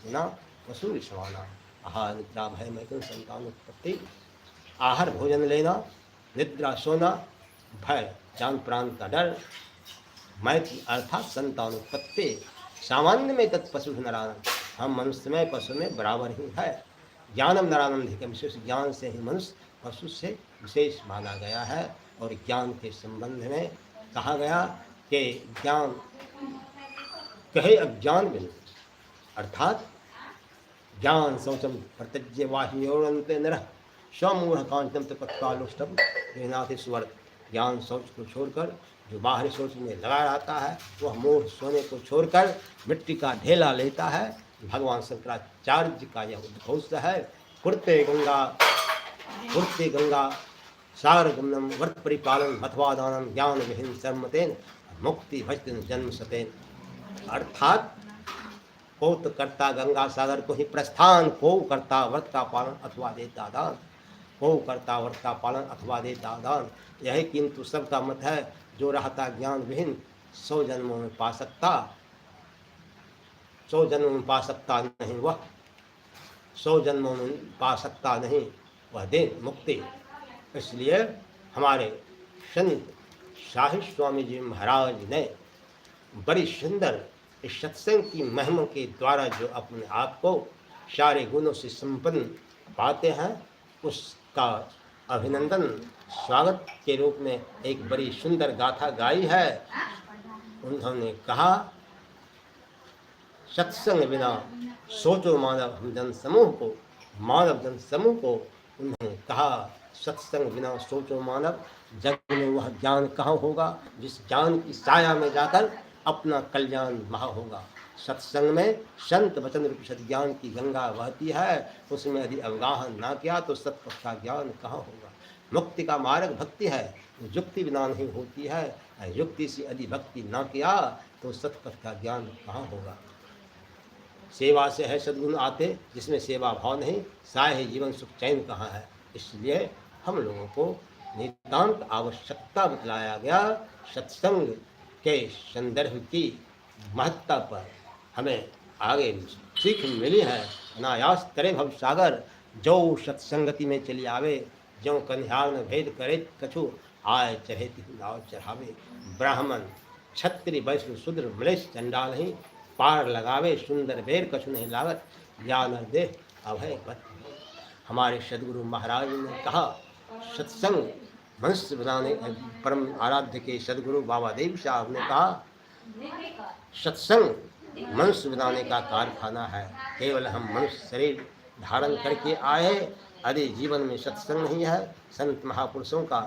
विना वसूल समाना। आहार निद्रा भय मैथुन संतानोत्पत्ति। आहार भोजन लेना, निद्रा सोना, भय जान प्राण का डर, मैथुन अर्थात संतानोत्पत्ति। सामान्य में तत्पशु नरानंद, हम मनुष्य में पशु में बराबर ही है। ज्ञानम नरानंद के विशेष ज्ञान से ही मनुष्य पशु से विशेष माना गया है। और ज्ञान के संबंध में कहा गया कि ज्ञान कहे अज्ञान बिन, अर्थात ज्ञान शौचम प्रत्यज्य वाह्योरंते नरः स्वमूढ़ कांचम तत्कालोष्टम स्वर। ज्ञान शौच को छोड़कर जो बाहरी शौच में लगा रहता है, वह मूढ़ सोने को छोड़कर मिट्टी का ढेला लेता है। भगवान शंकराचार्य जी का यह उद्घोष है। कुर्ते गंगा सागर गमनम वर्त परिपालन अथवा दानम ज्ञान विहीन सर्मतेन मुक्ति भजन जन्म सतेन। अर्थात पोत करता गंगा सागर को ही प्रस्थान, को करता व्रत का पालन अथवा देता दान, को करता व्रत का पालन अथवा देता दान। यही किंतु सबका मत है, जो रहता ज्ञान विहीन 100 जन्मों में पा सकता, 100 जन्मों में पा सकता नहीं वह, 100 जन्मों में पा सकता नहीं वह दिन मुक्ति। इसलिए हमारे संत शाही स्वामी जी महाराज ने बड़ी सुंदर इस सत्संग की महिमा के द्वारा जो अपने आप को सारे गुणों से संपन्न पाते हैं, उसका अभिनंदन स्वागत के रूप में एक बड़ी सुंदर गाथा गाई है। उन्होंने कहा, सत्संग बिना सोचो मानव जन समूह को, मानव जन समूह को उन्होंने कहा, सत्संग बिना सोचो मानव, जग में वह ज्ञान कहाँ होगा जिस ज्ञान की साया में जाकर अपना कल्याण महा होगा। सत्संग में संत वचन रूप सद्ज्ञान की गंगा बहती है, उसमें यदि अवगाहन ना किया तो सत्पथ का ज्ञान कहाँ होगा। मुक्ति का मार्ग भक्ति है, युक्ति बिना नहीं होती है। युक्ति से यदि भक्ति ना किया तो सत्पथ का ज्ञान कहाँ होगा। सेवा से है सद्गुण आते, जिसमें सेवा भाव नहीं, साय है जीवन सुख चैन कहाँ है। इसलिए हम लोगों को नितांत आवश्यकता बतलाया गया। सत्संग के संदर्भ की महत्ता पर हमें आगे सीख मिली है। अनायास करे भव सागर, जो सत्संगति में चली आवे, जो कन्या न भेद करे कछु, आय चढ़े नाव चढ़ावे। ब्राह्मण क्षत्रिय वैश्य शूद्र मलेश चंडाल नहीं, पार लगावे सुंदर बेर कछु नहीं लागत, ज्ञान दे अभय बत। हमारे सदगुरु महाराज ने कहा, सत्संग मनुष्य बनाने, परम आराध्य के सदगुरु बाबा देव साहब ने कहा, सत्संग मनुष्य बनाने का कारखाना है। केवल हम मनुष्य शरीर धारण करके आए, यदि जीवन में सत्संग नहीं है, संत महापुरुषों का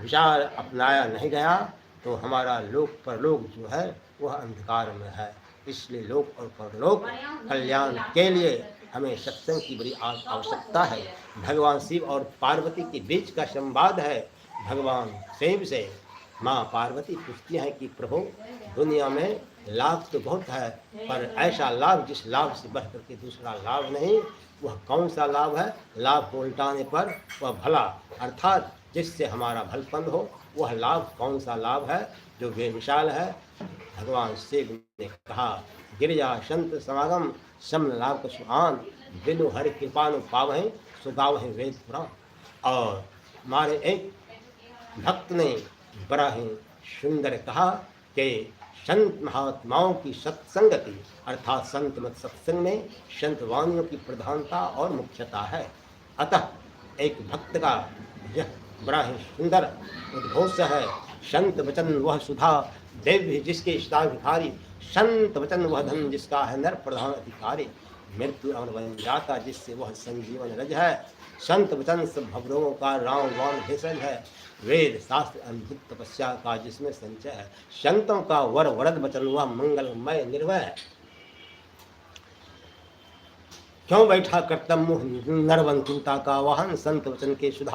विचार अपनाया नहीं गया, तो हमारा लोक परलोक जो है वह अंधकार में है। इसलिए लोक और परलोक कल्याण के लिए हमें सत्संग की बड़ी आवश्यकता है। भगवान शिव और पार्वती के बीच का संवाद है। भगवान शिव से माँ पार्वती पूछती हैं कि प्रभु, दुनिया में लाभ तो बहुत है, पर ऐसा लाभ जिस लाभ से बढ़ करके दूसरा लाभ नहीं, वह कौन सा लाभ है। लाभ को उल्टाने पर वह भला, अर्थात जिससे हमारा भलपन हो, वह लाभ कौन सा लाभ है जो बेमिसाल है। भगवान शिव ने कहा, गिरिजा संत समागम सम लाभ सुहान, बिनु हरि कृपानु पावहें सुगावहें वेद पुराण। और हमारे एक भक्त ने बड़ा ही सुंदर कहा कि संत महात्माओं की सत्संगति, अर्थात संत मत सत्संग में संत वाणियों की प्रधानता और मुख्यता है। अतः एक भक्त का यह बड़ा ही सुंदर उद्घोष है, संत वचन वह सुधा देव्य जिसके इष्टाधिकारी, संत वचन वह धन जिसका है नर प्रधान अधिकारी, मृत्यु अमर बन जाता जिससे वह संजीवन रज है। संत वचन सब भवरोगों का रामवान भेषज है, वेद शास्त्र अद्भुत तपस्या का जिसमें संचय है। संतों का वर वरद वचन वह मंगलमय निर्भय है। क्यों बैठा करतम मुह नरवंतुता का वाहन, संत वचन के सुधा